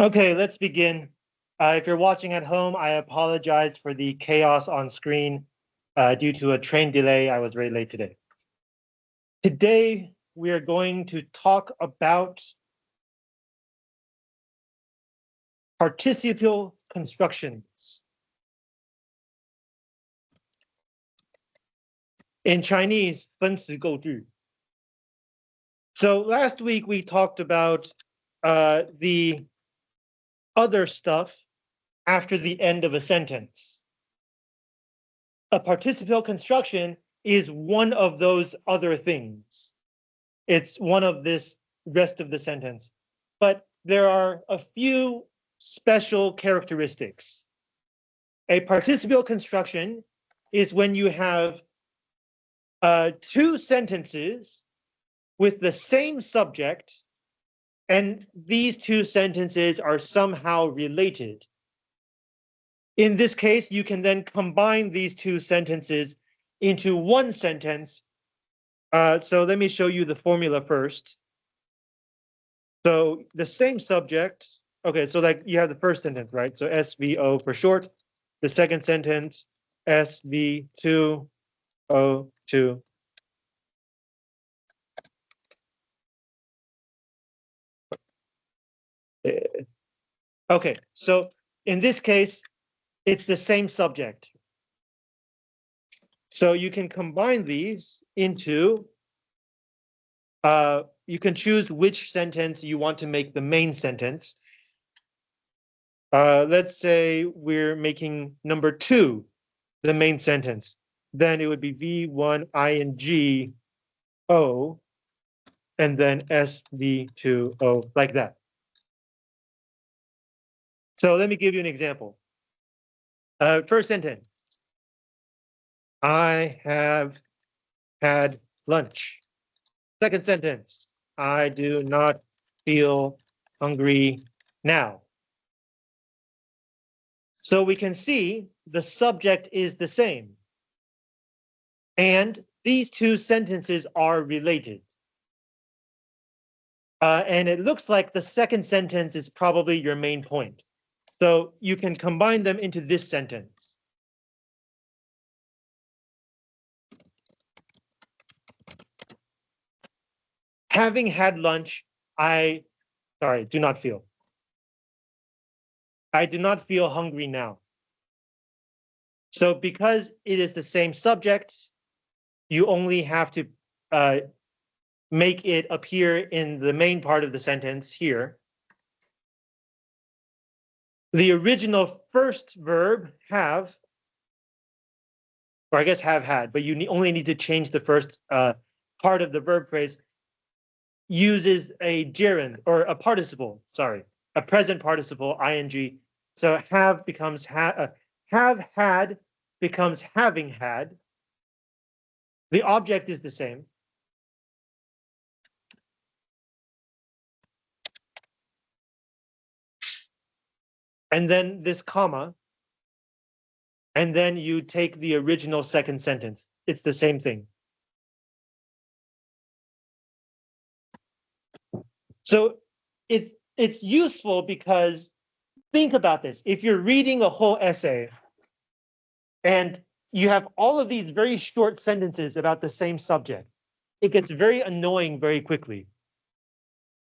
Okay, let's begin. If you're watching at home, I apologize for the chaos on screen due to a train delay. I was very late today. Today, we are going to talk about participial constructions. In Chinese, 分词构句. So last week we talked about the other stuff after the end of a sentence. A participial construction is one of those other things. It's one of this rest of the sentence. But there are a few special characteristics. A participial construction is when you have two sentences with the same subject, and these two sentences are somehow related. In this case, you can then combine these two sentences into one sentence. So let me show you the formula first. So the same subject, okay, so like you have the first sentence, right? So SVO for short. The second sentence, SV2O2. Okay, so in this case, it's the same subject. So you can combine these into, you can choose which sentence you want to make the main sentence. Let's say we're making number 2 the main sentence. Then it would be V1 ing O and then SV2O like that. So let me give you an example. First sentence. I have had lunch. Second sentence. I do not feel hungry now. So we can see the subject is the same. And these two sentences are related. And it looks like the second sentence is probably your main point. So you can combine them into this sentence. Having had lunch, I do not feel. I do not feel hungry now. So because it is the same subject, you only have to make it appear in the main part of the sentence here. The original first verb, have, or I guess have had, but you only need to change the first part of the verb phrase, uses a gerund or a participle, a present participle, ing. So have becomes have had becomes having had. The object is the same. And then this comma, and then you take the original second sentence. It's the same thing. So it's useful because think about this. If you're reading a whole essay and you have all of these very short sentences about the same subject, it gets very annoying very quickly.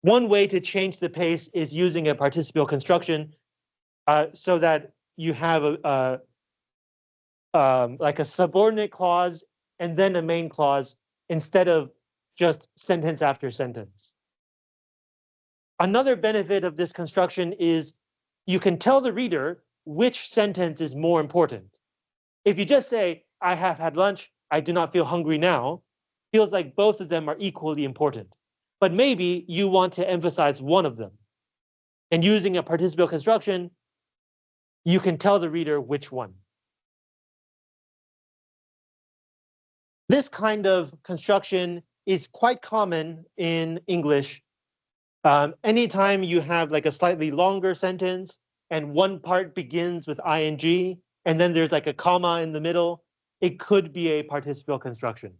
One way to change the pace is using a participial construction so that you have like a subordinate clause and then a main clause instead of just sentence after sentence. Another benefit of this construction is you can tell the reader which sentence is more important. If you just say, I have had lunch, I do not feel hungry now, feels like both of them are equally important. But maybe you want to emphasize one of them. And using a participial construction, you can tell the reader which one. This kind of construction is quite common in English. Anytime you have like a slightly longer sentence and one part begins with ing, and then there's like a comma in the middle, it could be a participial construction.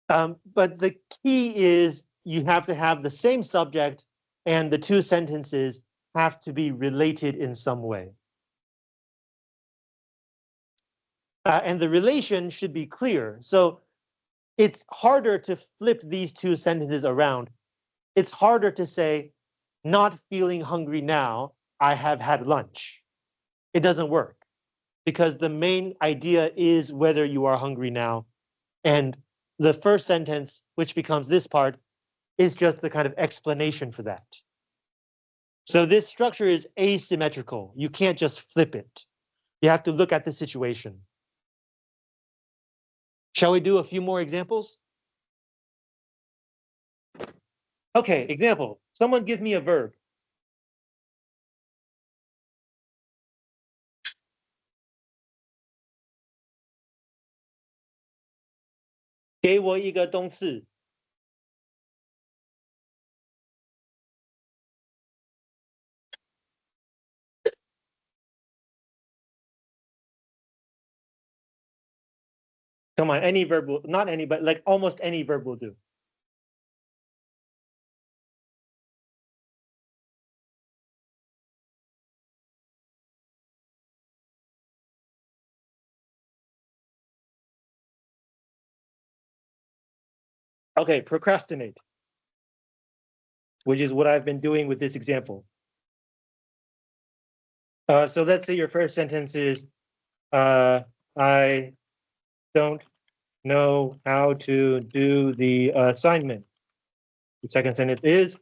But the key is you have to have the same subject and the two sentences have to be related in some way. And the relation should be clear. So it's harder to flip these two sentences around. It's harder to say, not feeling hungry now, I have had lunch. It doesn't work because the main idea is whether you are hungry now. And the first sentence, which becomes this part, is just the kind of explanation for that. So this structure is asymmetrical. You can't just flip it. You have to look at the situation. Shall we do a few more examples? Okay, example. Someone give me a verb. 给我一个动词。Come on, any verb will, not any, but like almost any verb will do. Okay, procrastinate, which is what I've been doing with this example. So let's say your first sentence is, I don't know how to do the assignment. The second sentence is,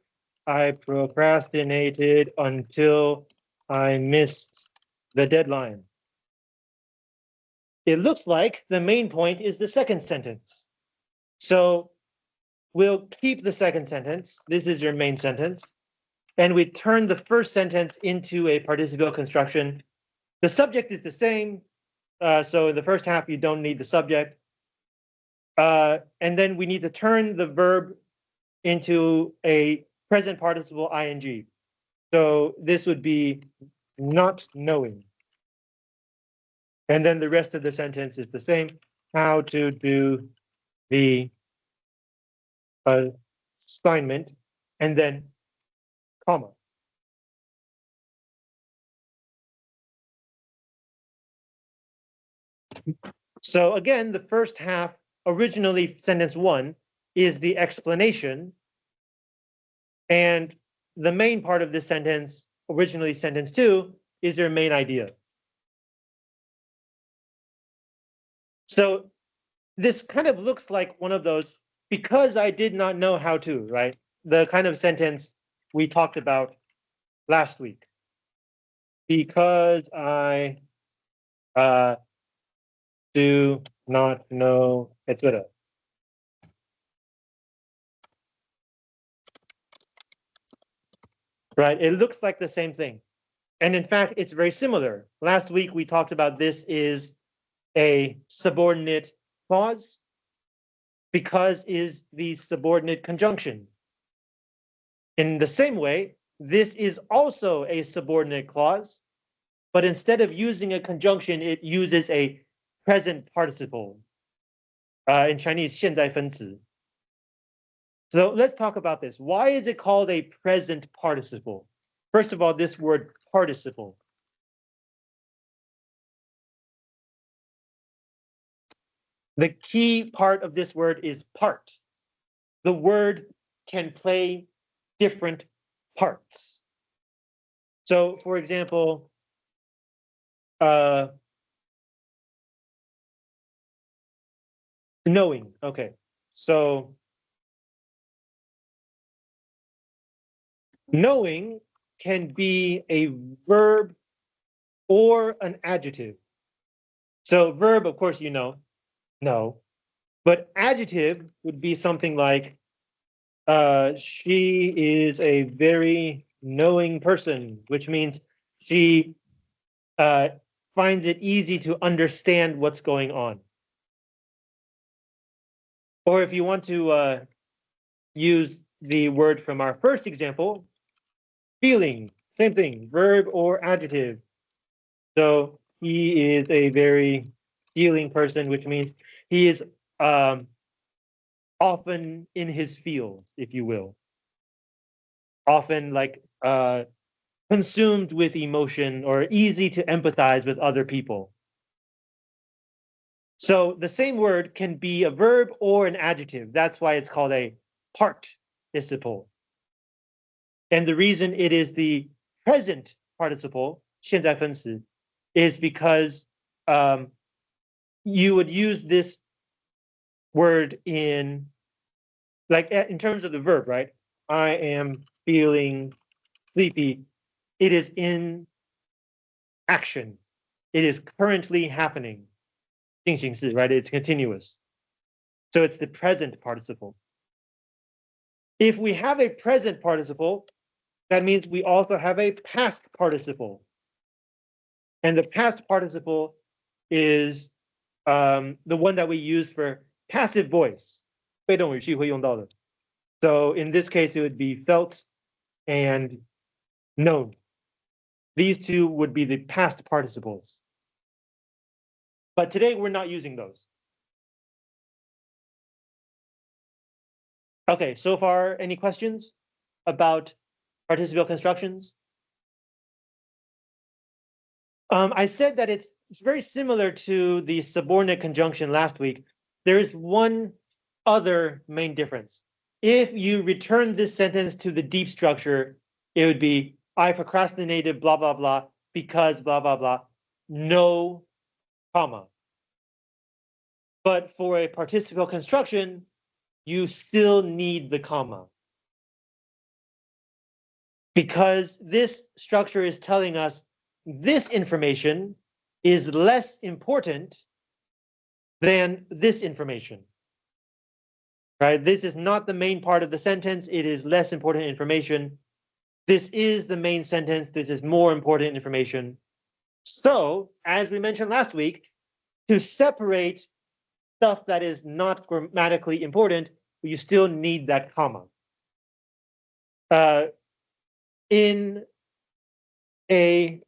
I procrastinated until I missed the deadline. It looks like the main point is the second sentence. So we'll keep the second sentence. This is your main sentence. And we turn the first sentence into a participial construction. The subject is the same. So in the first half, you don't need the subject. And then we need to turn the verb into a present participle ing. So this would be not knowing. And then the rest of the sentence is the same. How to do the assignment, and then comma. So again, the first half, originally sentence one, is the explanation. And the main part of this sentence, originally sentence two, is your main idea. So this kind of looks like one of those, because I did not know how to, right? The kind of sentence we talked about last week. Because I do not know, etc. Right? It looks like the same thing. And in fact, it's very similar. Last week, we talked about this is a subordinate clause. Because is the subordinate conjunction. In the same way, this is also a subordinate clause, but instead of using a conjunction, it uses a present participle. In Chinese, 现在分词. So let's talk about this. Why is it called a present participle? First of all, this word participle. The key part of this word is part. The word can play different parts. So, for example, knowing. Okay, so knowing can be a verb or an adjective. So verb, of course, you know, but adjective would be something like, she is a very knowing person, which means she finds it easy to understand what's going on. Or if you want to use the word from our first example, feeling, same thing, verb or adjective. So he is a very feeling person, which means he is often in his fields, if you will. Often like consumed with emotion or easy to empathize with other people. So the same word can be a verb or an adjective. That's why it's called a participle. And the reason it is the present participle, 现在分词, is because you would use this word in, like in terms of the verb, right? I am feeling sleepy. It is in action. It is currently happening. 进行式, right? It's continuous. So it's the present participle. If we have a present participle, that means we also have a past participle. And the past participle is the one that we use for passive voice. 被动语气会用到的. So in this case, it would be felt and known. These two would be the past participles. But today we're not using those. Okay, so far, any questions about participial constructions? I said that it's very similar to the subordinate conjunction last week. There is one other main difference. If you return this sentence to the deep structure, it would be, I procrastinated, blah, blah, blah, because blah, blah, blah, no comma. But for a participial construction, you still need the comma. Because this structure is telling us this information is less important than this information. Right? This is not the main part of the sentence. It is less important information. This is the main sentence. This is more important information. So, as we mentioned last week, to separate stuff that is not grammatically important, you still need that comma. In a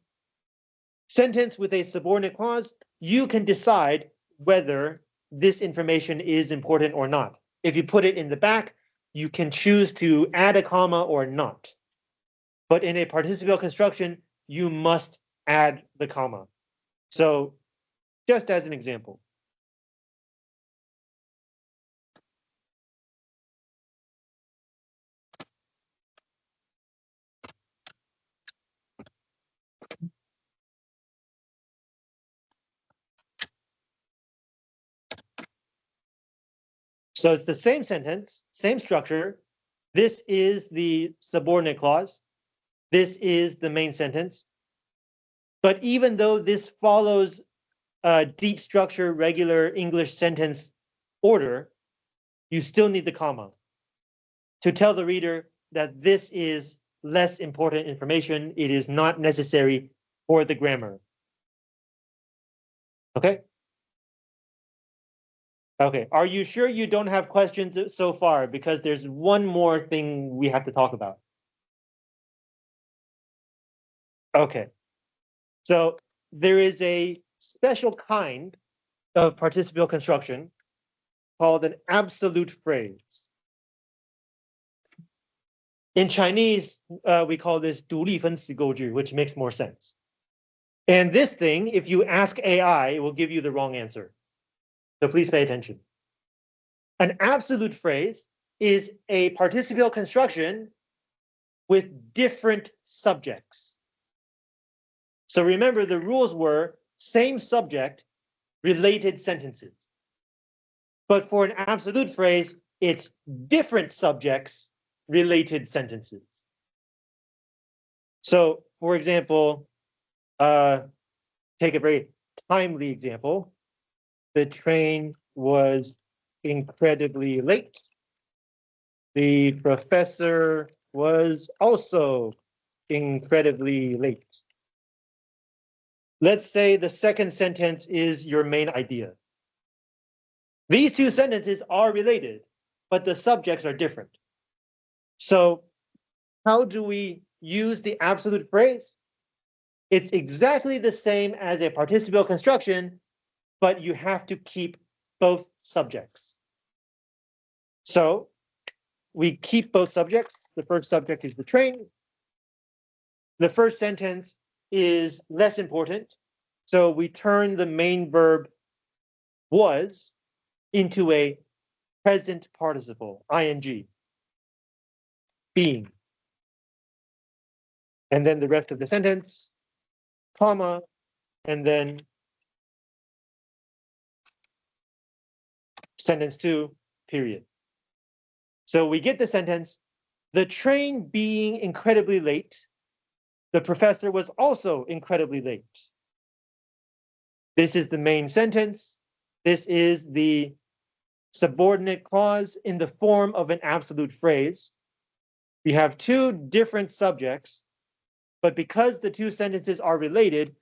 sentence with a subordinate clause, you can decide whether this information is important or not. If you put it in the back, you can choose to add a comma or not. But in a participial construction, you must add the comma. So just as an example. So it's the same sentence, same structure. This is the subordinate clause. This is the main sentence. But even though this follows a deep structure, regular English sentence order, you still need the comma to tell the reader that this is less important information. It is not necessary for the grammar. Okay? Okay, are you sure you don't have questions so far? Because there's one more thing we have to talk about. Okay, so there is a special kind of participial construction called an absolute phrase. In Chinese, we call this 独立分词构句, which makes more sense. And this thing, if you ask AI, it will give you the wrong answer. So please pay attention. An absolute phrase is a participial construction with different subjects. So remember, the rules were same subject, related sentences. But for an absolute phrase, it's different subjects, related sentences. So, for example, take a very timely example. The train was incredibly late. The professor was also incredibly late. Let's say the second sentence is your main idea. These two sentences are related, but the subjects are different. So how do we use the absolute phrase? It's exactly the same as a participial construction, but you have to keep both subjects. So we keep both subjects. The first subject is the train. The first sentence is less important. So we turn the main verb was into a present participle, ing, being. And then the rest of the sentence, comma, and then sentence 2, period. So we get the sentence, the train being incredibly late, the professor was also incredibly late. This is the main sentence. This is the subordinate clause in the form of an absolute phrase. We have two different subjects, but because the two sentences are related,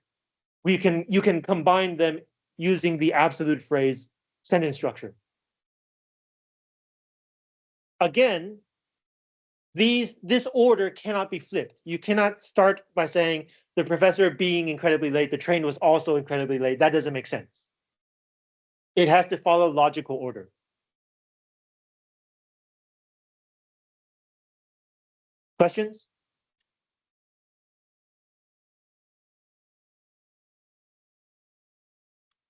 you can combine them using the absolute phrase sentence structure. Again, this order cannot be flipped. You cannot start by saying the professor being incredibly late, the train was also incredibly late. That doesn't make sense. It has to follow logical order. Questions?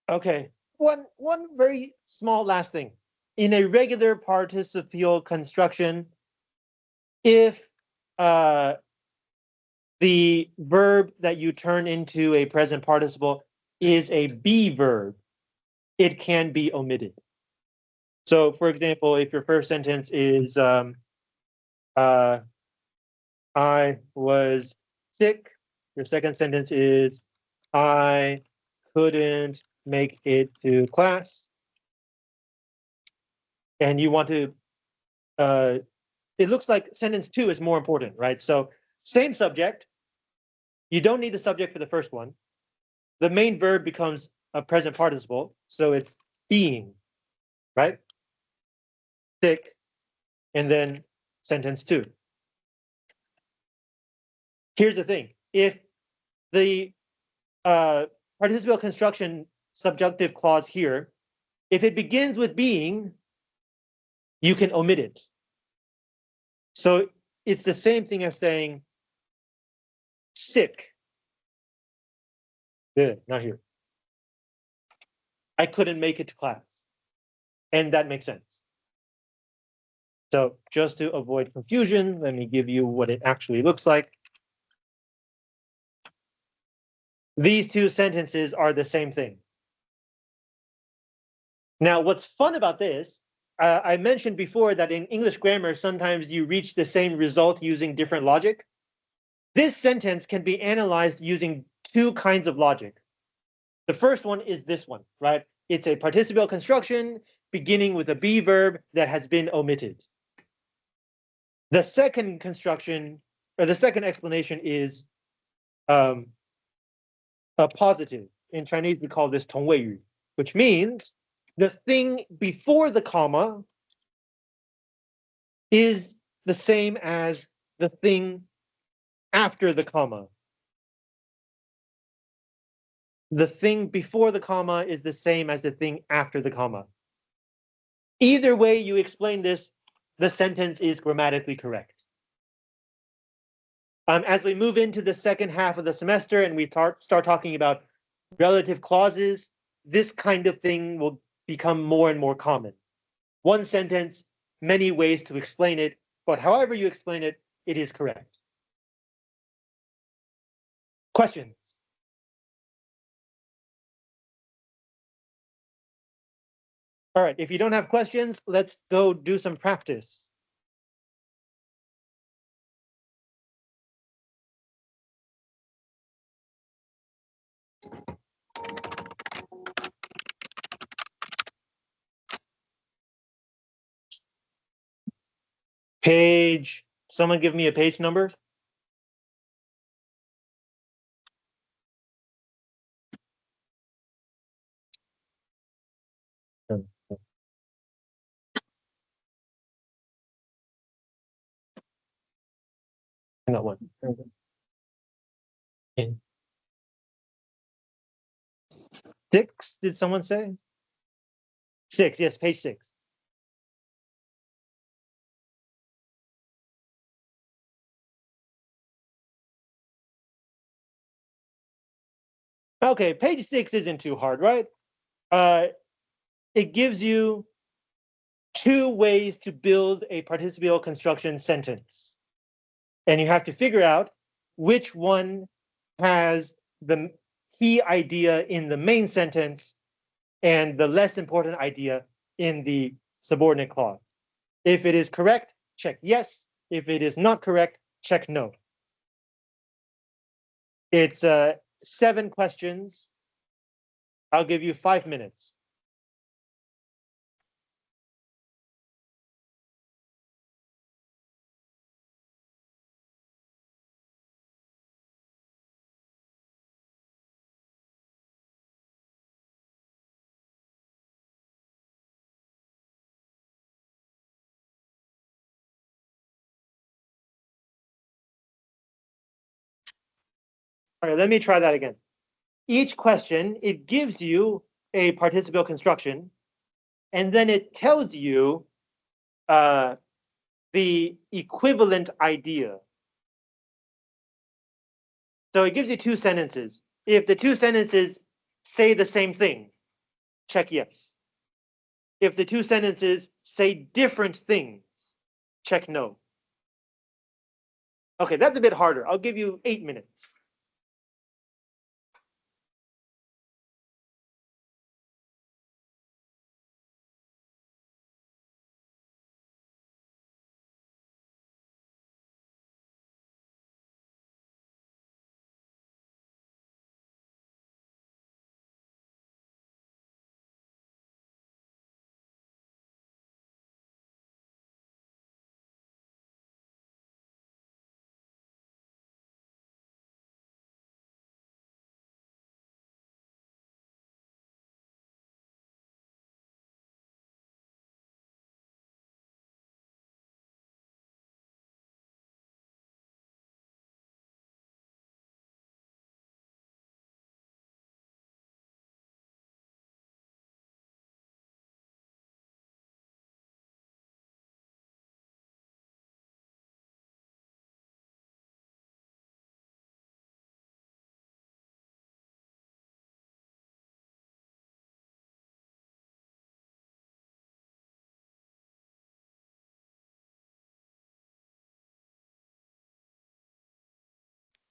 Okay, one very small last thing. In a regular participial construction, if the verb that you turn into a present participle is a be verb, it can be omitted. So, for example, if your first sentence is I was sick, your second sentence is I couldn't make it to class, and you want to it looks like sentence 2 is more important, right? So same subject. You don't need the subject for the first one. The main verb becomes a present participle. So it's being, right? Sick, and then sentence 2. Here's the thing. If the participial construction subjunctive clause here, if it begins with being, you can omit it. So it's the same thing as saying sick. Good, not here. I couldn't make it to class. And that makes sense. So just to avoid confusion, let me give you what it actually looks like. These two sentences are the same thing. Now, what's fun about this, I mentioned before that in English grammar, sometimes you reach the same result using different logic. This sentence can be analyzed using two kinds of logic. The first one is this one, right? It's a participial construction beginning with a be verb that has been omitted. The second construction, or the second explanation is a positive. In Chinese, we call this 同位语, which means the thing before the comma is the same as the thing after the comma. The thing before the comma is the same as the thing after the comma. Either way you explain this, the sentence is grammatically correct. As we move into the second half of the semester and we start talking about relative clauses, this kind of thing will become more and more common. One sentence, many ways to explain it, but however you explain it, it is correct. Questions? All right, if you don't have questions, let's go do some practice. Page, someone give me a page number. Not one. Okay. 6, did someone say? 6, yes, page 6. Okay, page 6 isn't too hard, right? Uh, it gives you two ways to build a participial construction sentence. And you have to figure out which one has the key idea in the main sentence and the less important idea in the subordinate clause. If it is correct, check yes. If it is not correct, check no. It's 7 questions. I'll give you 5 minutes. All right, let me try that again. Each question, it gives you a participial construction, and then it tells you the equivalent idea. So it gives you 2 sentences. If the 2 sentences say the same thing, check yes. If the 2 sentences say different things, check no. Okay, that's a bit harder. I'll give you 8 minutes.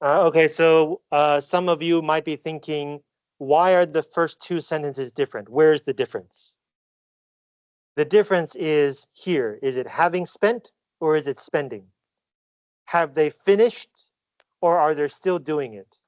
Okay, so some of you might be thinking, why are the first 2 sentences different? Where is the difference? The difference is here. Is it having spent or is it spending? Have they finished or are they still doing it?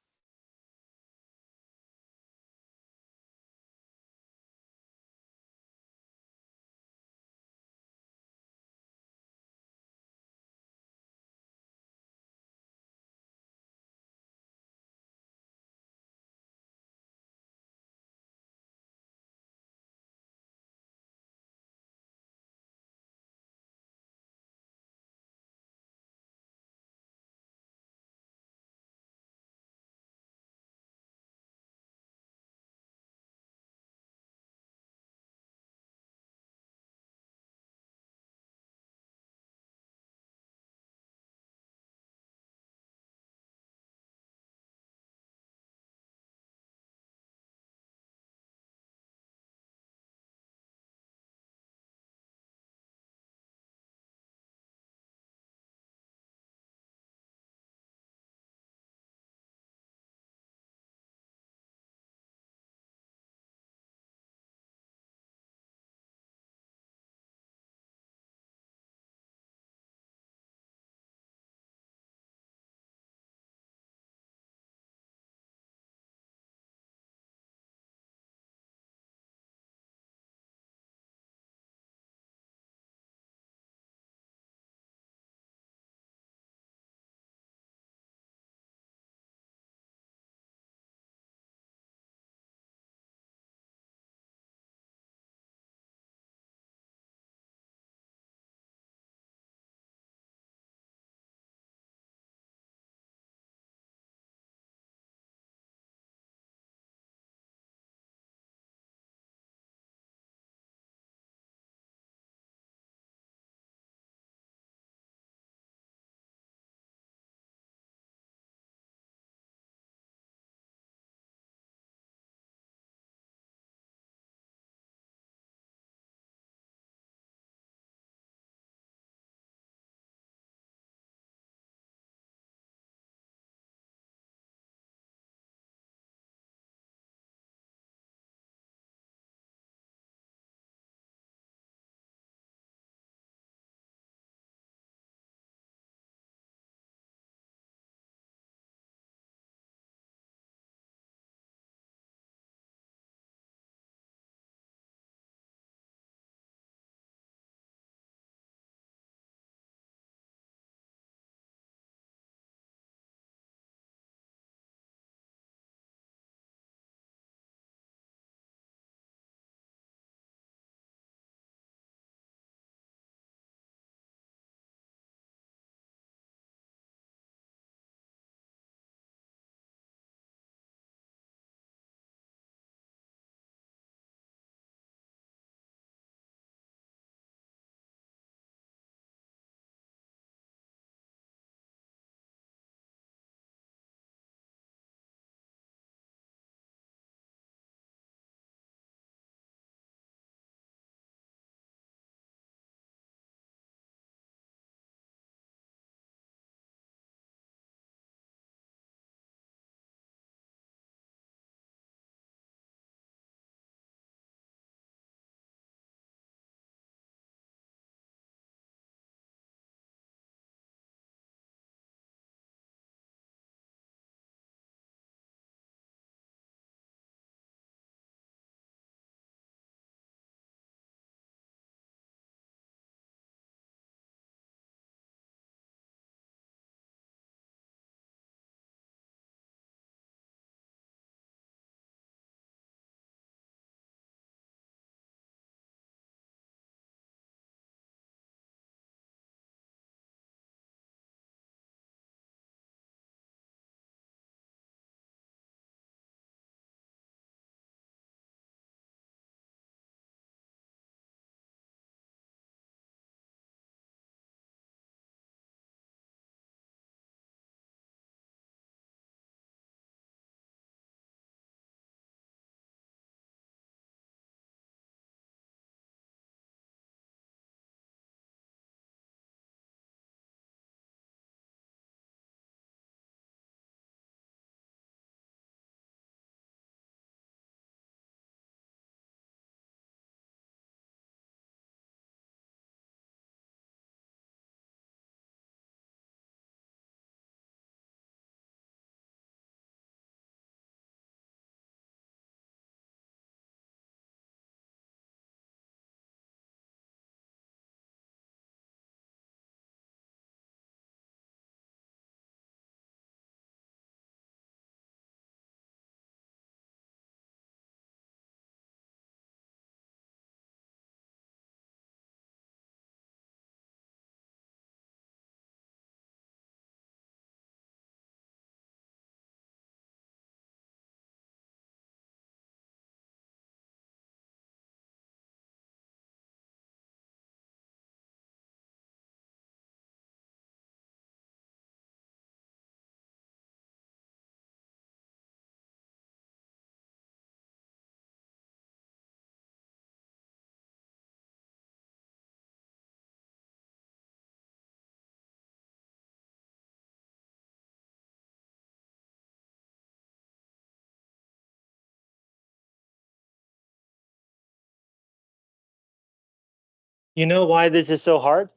You know why this is so hard?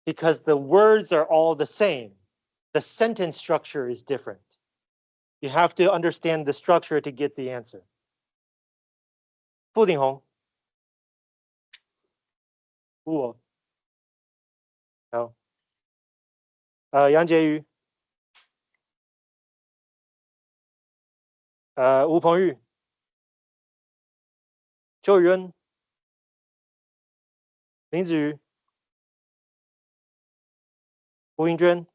Because the words are all the same. The sentence structure is different. You have to understand the structure to get the answer. 傅鼎宏，我，好，杨洁瑜，吴鹏玉，邱宇恩，林子瑜，吴英娟。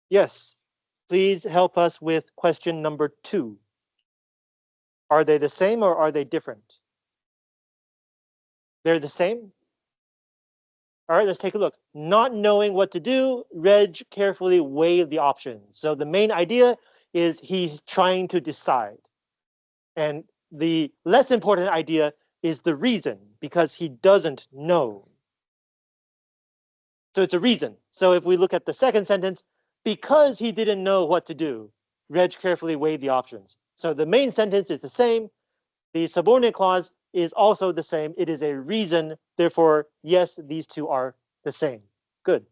Yes, please help us with question number 2. Are they the same or are they different? They're the same? All right, let's take a look. Not knowing what to do, Reg carefully weighed the options. So the main idea is he's trying to decide. And the less important idea is the reason, because he doesn't know. So it's a reason. So if we look at the second sentence, because he didn't know what to do, Reg carefully weighed the options. So the main sentence is the same. The subordinate clause is also the same. It is a reason. Therefore, yes, these two are the same. Good.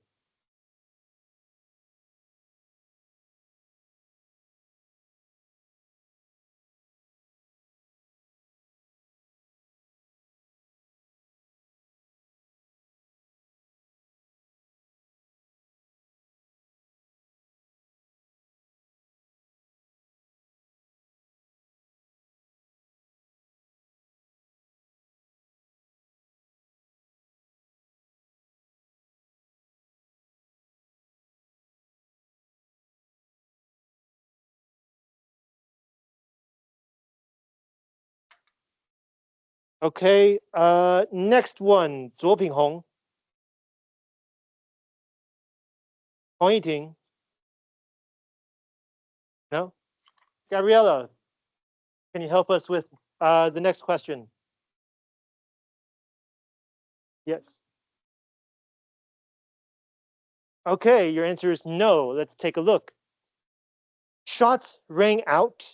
Okay, next one, 左品宏, 黄义婷. No? Gabriella, can you help us with the next question? Yes. Okay, your answer is no. Let's take a look. Shots rang out,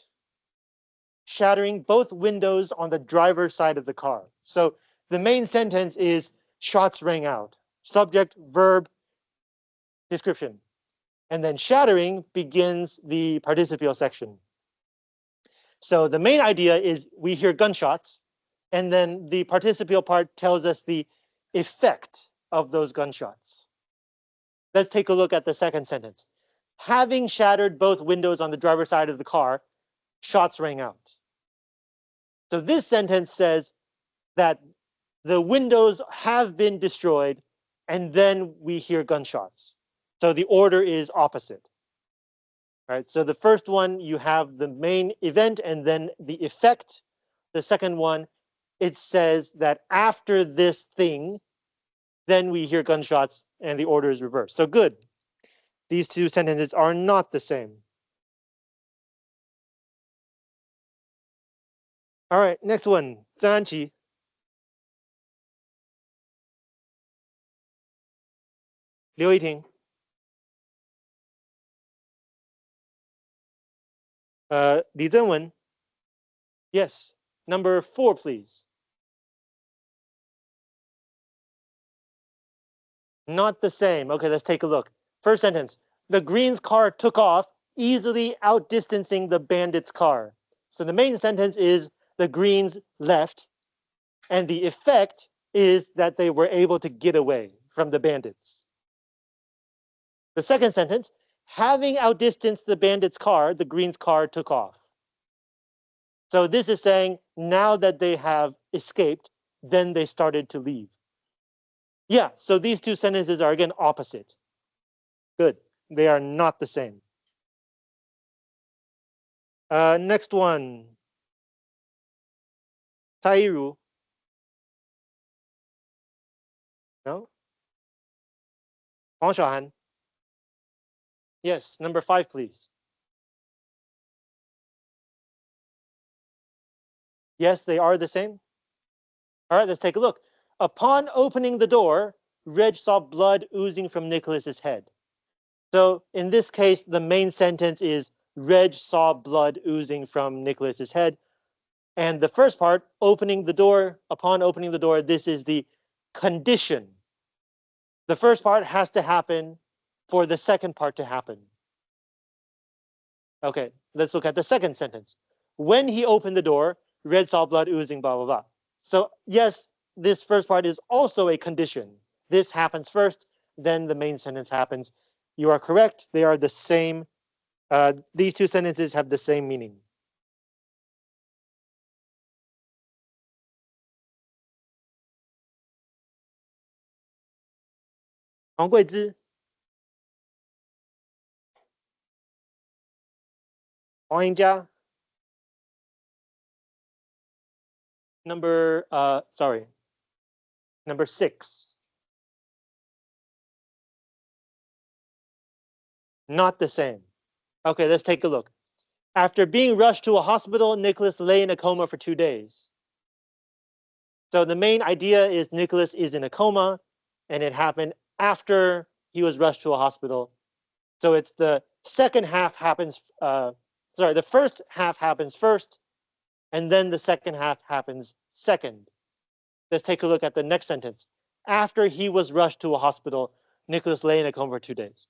shattering both windows on the driver's side of the car. So the main sentence is shots rang out. Subject, verb, description. And then shattering begins the participial section. So the main idea is we hear gunshots, and then the participial part tells us the effect of those gunshots. Let's take a look at the second sentence. Having shattered both windows on the driver's side of the car, shots rang out. So this sentence says that the windows have been destroyed, and then we hear gunshots. So the order is opposite. All right, so the first one, you have the main event and then the effect. The second one, it says that after this thing, then we hear gunshots and the order is reversed. So good. These two sentences are not the same. All right, next one, 曾安琪. Liu Yiting. Li Zhenwen. Yes, number 4, please. Not the same. Okay, let's take a look. First sentence, the Green's car took off, easily outdistancing the bandit's car. So the main sentence is the Greens left, and the effect is that they were able to get away from the bandits. The second sentence, having outdistanced the bandit's car, the Green's car took off. So this is saying now that they have escaped, then they started to leave. Yeah, so these two sentences are again opposite. Good, they are not the same. Next one, 蔡一如. No? 黄小涵. Yes, number 5, please. Yes, they are the same. All right, let's take a look. Upon opening the door, Reg saw blood oozing from Nicholas's head. So in this case, the main sentence is Reg saw blood oozing from Nicholas's head. And the first part, opening the door, upon opening the door, this is the condition. The first part has to happen for the second part to happen. Okay, let's look at the second sentence. When he opened the door, Red saw blood oozing, blah, blah, blah. So yes, this first part is also a condition. This happens first, then the main sentence happens. You are correct. They are the same. These two sentences have the same meaning. 黄桂枝、黄英家。Number number 6. Not the same. Okay, let's take a look. After being rushed to a hospital, Nicholas lay in a coma for 2 days. So the main idea is Nicholas is in a coma, and it happened after he was rushed to a hospital. So it's the second half happens, the first half happens first, and then the second half happens second. Let's take a look at the next sentence. After he was rushed to a hospital, Nicholas lay in a coma for 2 days.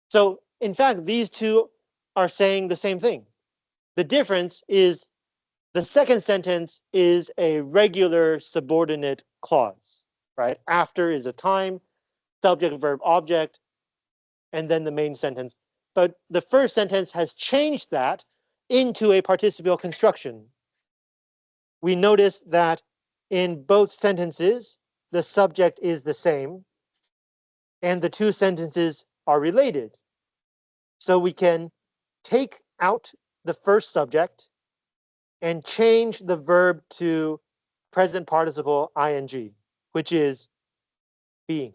So in fact, these two are saying the same thing. The difference is the second sentence is a regular subordinate clause, right? After is a time, subject, verb, object, and then the main sentence. But the first sentence has changed that into a participial construction. We notice that in both sentences, the subject is the same, and the two sentences are related. So we can take out the first subject and change the verb to present participle ing, which is being.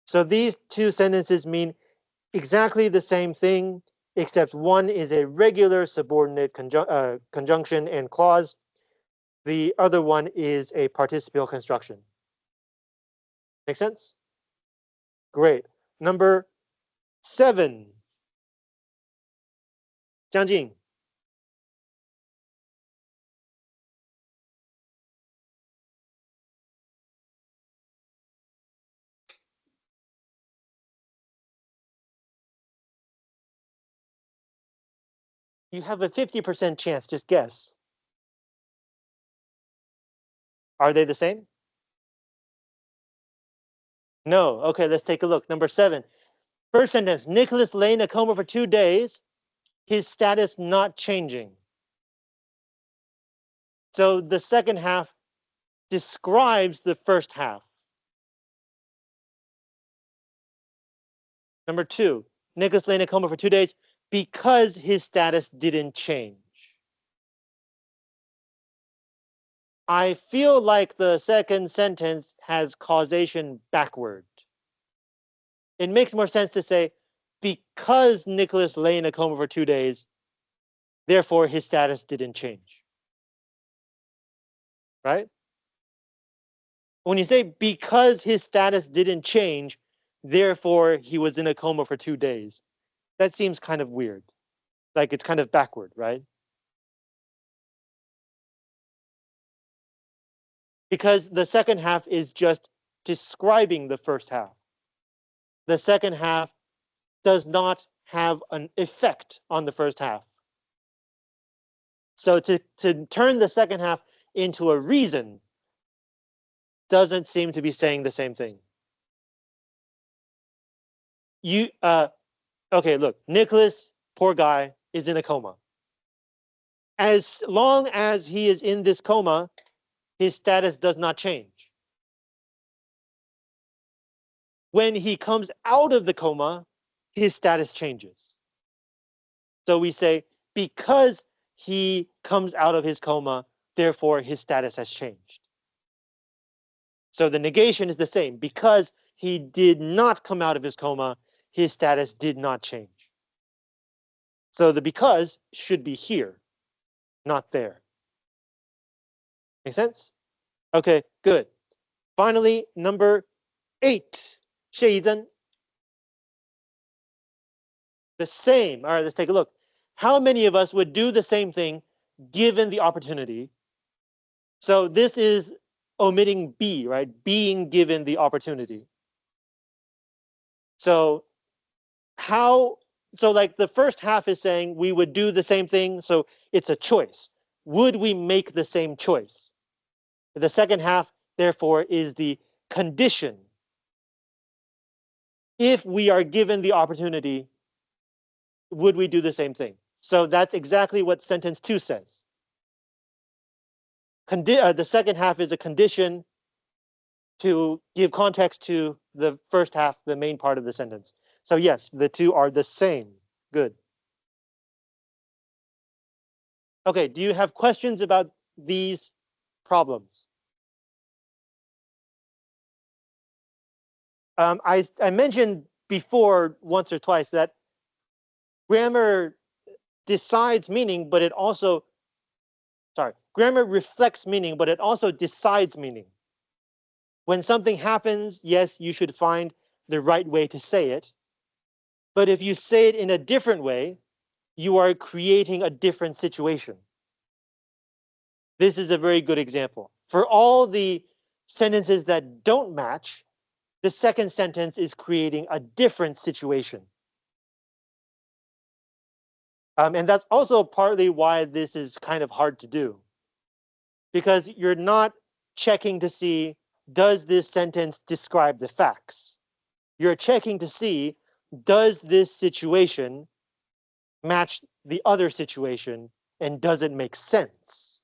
So these two sentences mean exactly the same thing, except one is a regular subordinate conjunction and clause. The other one is a participial construction. Make sense? Great. Number 7. 江静. You have a 50% chance, just guess. Are they the same? No. Okay, let's take a look. Number 7. First sentence, Nicholas lay in a coma for 2 days, his status not changing. So the second half describes the first half. Number 2, Nicholas lay in a coma for 2 days because his status didn't change. I feel like the second sentence has causation backward. It makes more sense to say, because Nicholas lay in a coma for 2 days, therefore his status didn't change. Right? When you say because his status didn't change, therefore he was in a coma for 2 days, that seems kind of weird. Like it's kind of backward, right? Because the second half is just describing the first half. The second half does not have an effect on the first half. So to turn the second half into a reason doesn't seem to be saying the same thing. Okay, look, Nicholas, poor guy, is in a coma. As long as he is in this coma, his status does not change. When he comes out of the coma, his status changes. So we say, because he comes out of his coma, therefore his status has changed. So the negation is the same. Because he did not come out of his coma, his status did not change. So the because should be here, not there. Make sense? Okay, good. Finally, number 8, 谢宜珍. The same. All right, let's take a look. How many of us would do the same thing given the opportunity? So this is omitting be, right? Being given the opportunity. So like the first half is saying we would do the same thing, so it's a choice. Would we make the same choice? The second half, therefore, is the condition. If we are given the opportunity, would we do the same thing? So that's exactly what sentence 2 says. The second half is a condition to give context to the first half, the main part of the sentence. So yes, the two are the same. Good. Okay, do you have questions about these problems? I mentioned before once or twice that grammar decides meaning, but it also, grammar reflects meaning, but it also decides meaning. When something happens, yes, you should find the right way to say it. But if you say it in a different way, you are creating a different situation. This is a very good example. For all the sentences that don't match, the second sentence is creating a different situation. And that's also partly why this is kind of hard to do. Because you're not checking to see, does this sentence describe the facts? You're checking to see, does this situation match the other situation and does it make sense?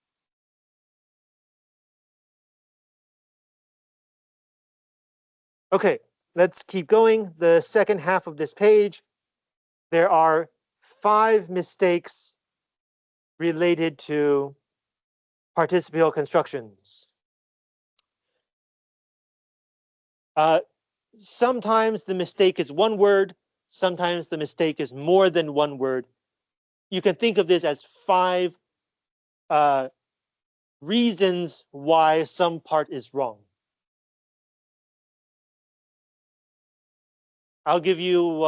Okay, let's keep going. The second half of this page, there are 5 mistakes related to participial constructions. Uh, Sometimes the mistake is one word, sometimes the mistake is more than one word. You can think of this as 5 uh, reasons why some part is wrong. I'll give you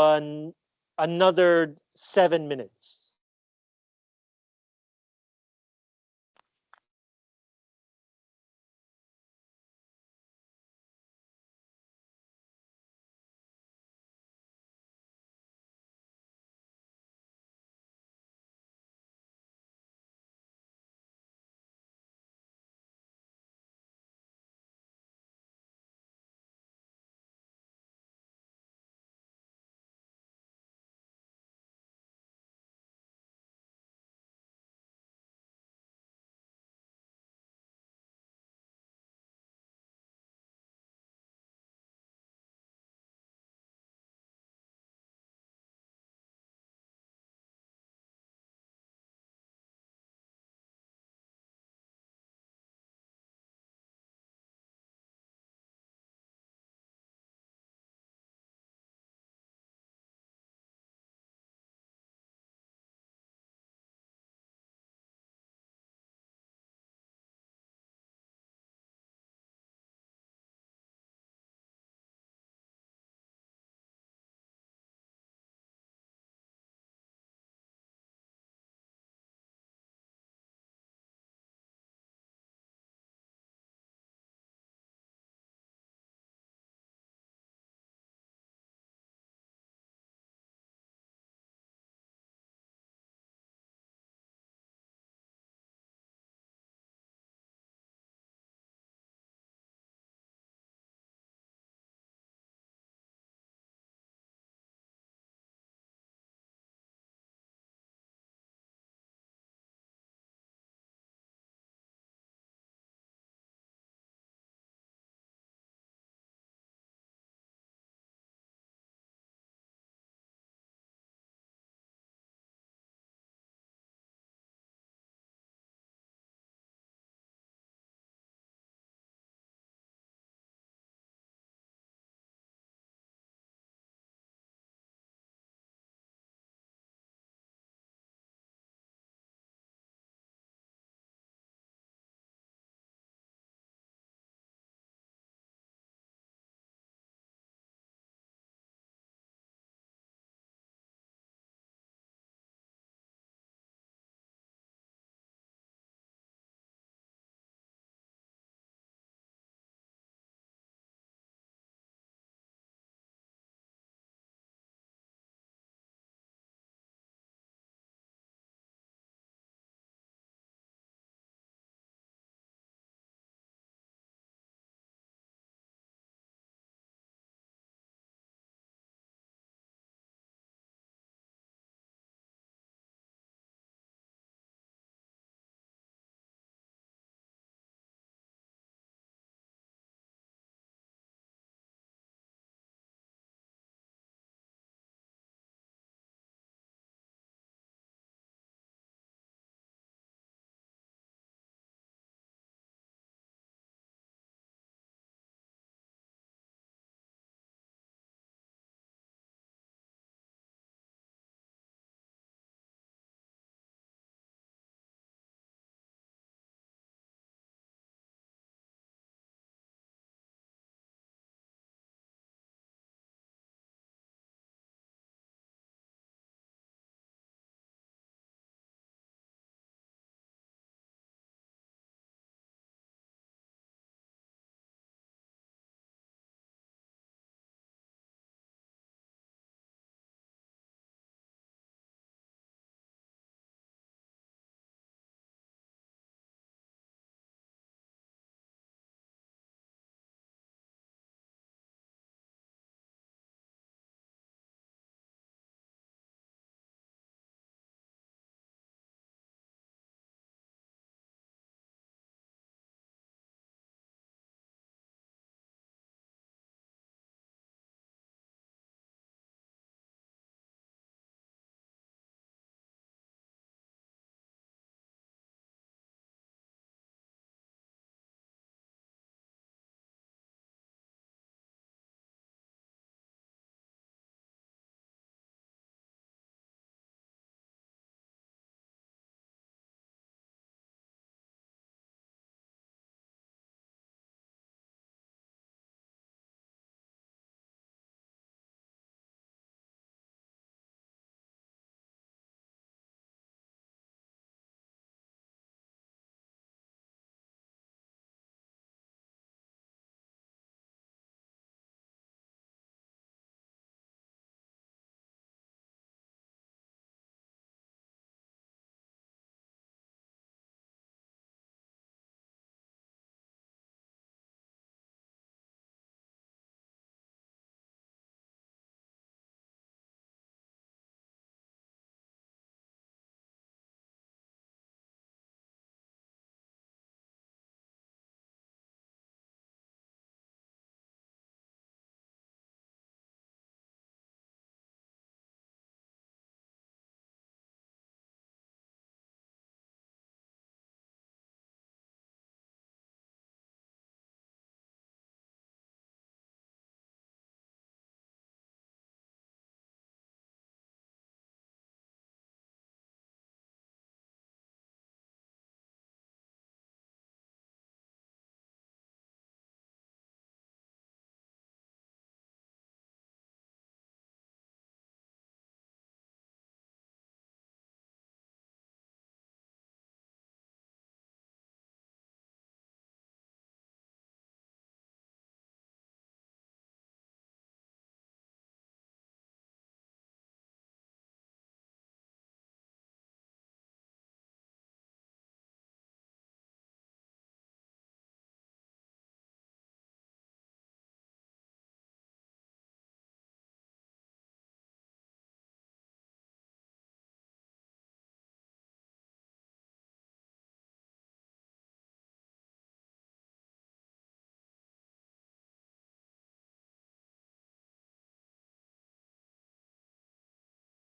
another 7 minutes.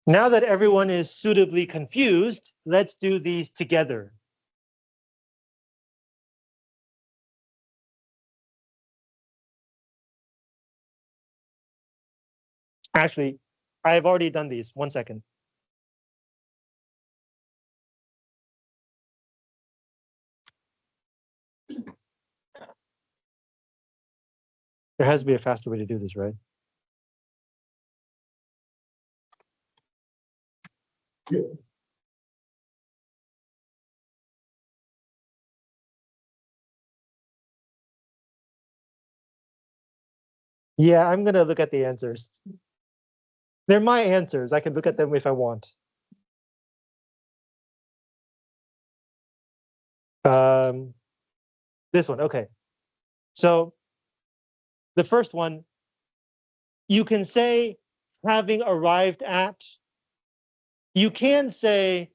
Now that everyone is suitably confused, let's do these together. Actually, I've already done these. 1 second. There has to be a faster way to do this, right? Yeah, I'm gonna look at the answers. They're my answers. I can look at them if I want. This one, okay. So the first one, you can say having arrived at. You can say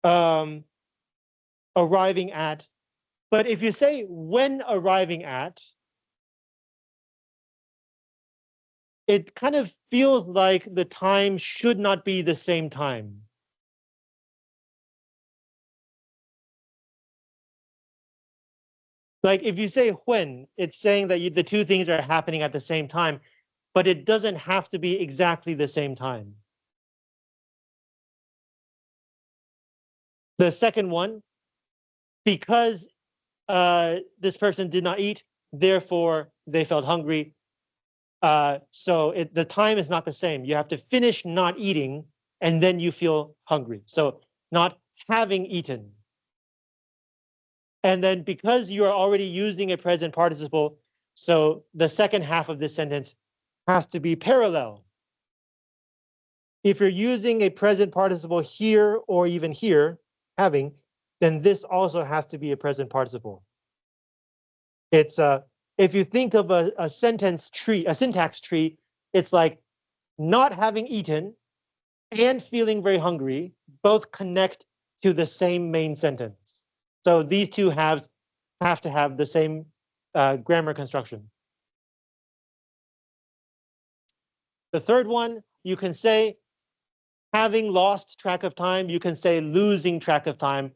arriving at, but if you say when arriving at, it kind of feels like the time should not be the same time. Like if you say when, it's saying that the two things are happening at the same time, but it doesn't have to be exactly the same time. The second one, because this person did not eat, therefore they felt hungry. So the time is not the same. You have to finish not eating and then you feel hungry. So not having eaten. And then because you are already using a present participle, so the second half of this sentence has to be parallel. If you're using a present participle here or even here, having, then this also has to be a present participle. It's if you think of a sentence tree, a syntax tree, it's like not having eaten and feeling very hungry both connect to the same main sentence. So these two halves have to have the same grammar construction. The third one, you can say having lost track of time, you can say losing track of time,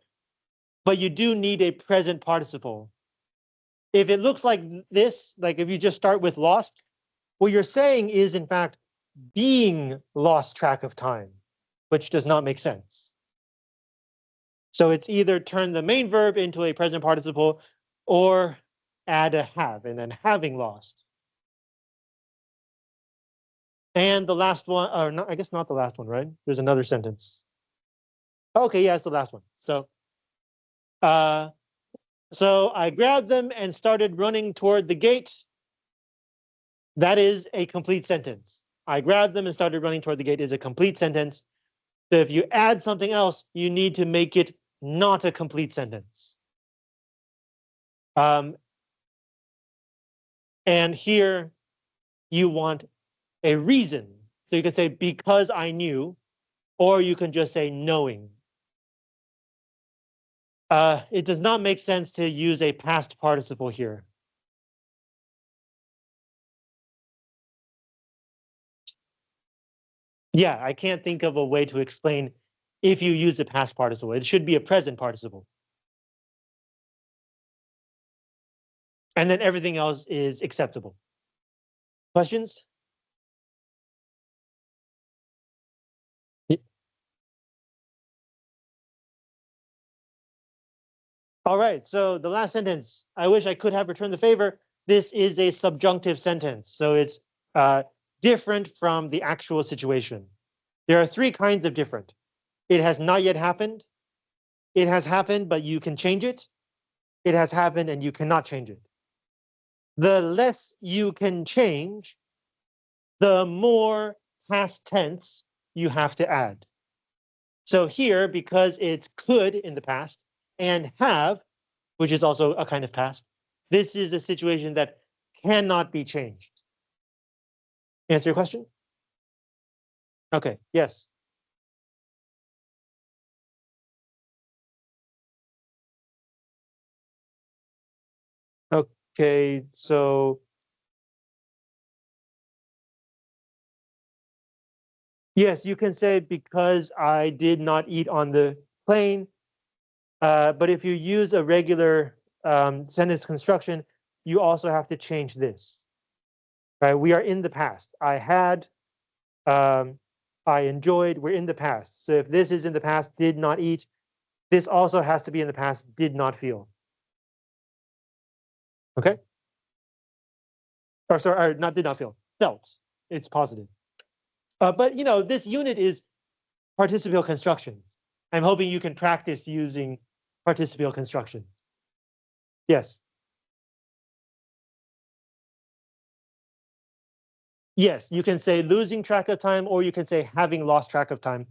but you do need a present participle. If it looks like this, like if you just start with lost, what you're saying is in fact being lost track of time, which does not make sense. So it's either turn the main verb into a present participle or add a have and then having lost. And the last one, or not, I guess not the last one, right? There's another sentence. Okay, yeah, it's the last one. Uh, so I grabbed them and started running toward the gate. That is a complete sentence. I grabbed them and started running toward the gate is a complete sentence. So if you add something else, you need to make it not a complete sentence. And here you want a reason. So you can say because I knew, or you can just say knowing. It does not make sense to use a past participle here. Yeah, I can't think of a way to explain if you use a past participle. It should be a present participle. And then everything else is acceptable. Questions? All right, so the last sentence, I wish I could have returned the favor. This is a subjunctive sentence, so it's different from the actual situation. There are three kinds of different. It has not yet happened. It has happened, but you can change it. It has happened and you cannot change it. The less you can change, the more past tense you have to add. So here, because it's could in the past and have, which is also a kind of past, this is a situation that cannot be changed. Answer your question? Okay, yes. Okay, so Yes, you can say because I did not eat on the plane. But if you use a regular sentence construction, you also have to change this. Right? We are in the past. I had, I enjoyed, we're in the past. So if this is in the past, did not eat, this also has to be in the past, did not feel. Okay? Or sorry, or not did not feel, felt. It's positive. But you know, this unit is participial constructions. I'm hoping you can practice using participial constructions. Yes. Yes, you can say losing track of time, or you can say having lost track of time.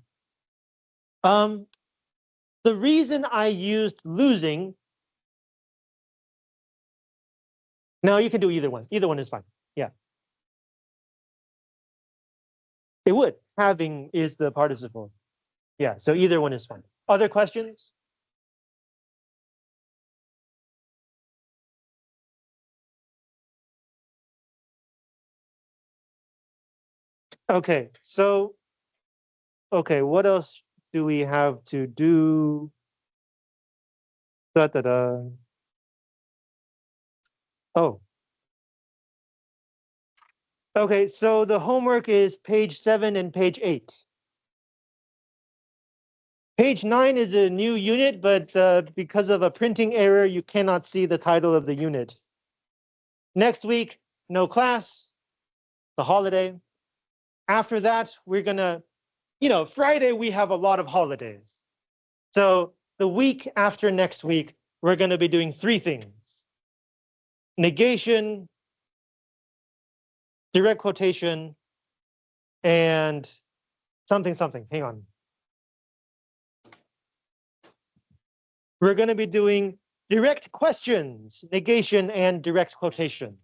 Um, the reason I used losing, no, you can do either one. Either one is fine. Yeah, it would. Having is the participle. Yeah, so either one is fine. Other questions? Okay, so, okay, what else do we have to do? Da, da, da. Oh, okay, so the homework is page 7 and page 8. Page 9 is a new unit, but because of a printing error, you cannot see the title of the unit. Next week, no class, the holiday. After that, we're gonna, you know, Friday, we have a lot of holidays. So the week after next week, we're gonna be doing 3 things: negation, direct quotation, and something, something. Hang on. We're gonna be doing direct questions, negation, and direct quotation.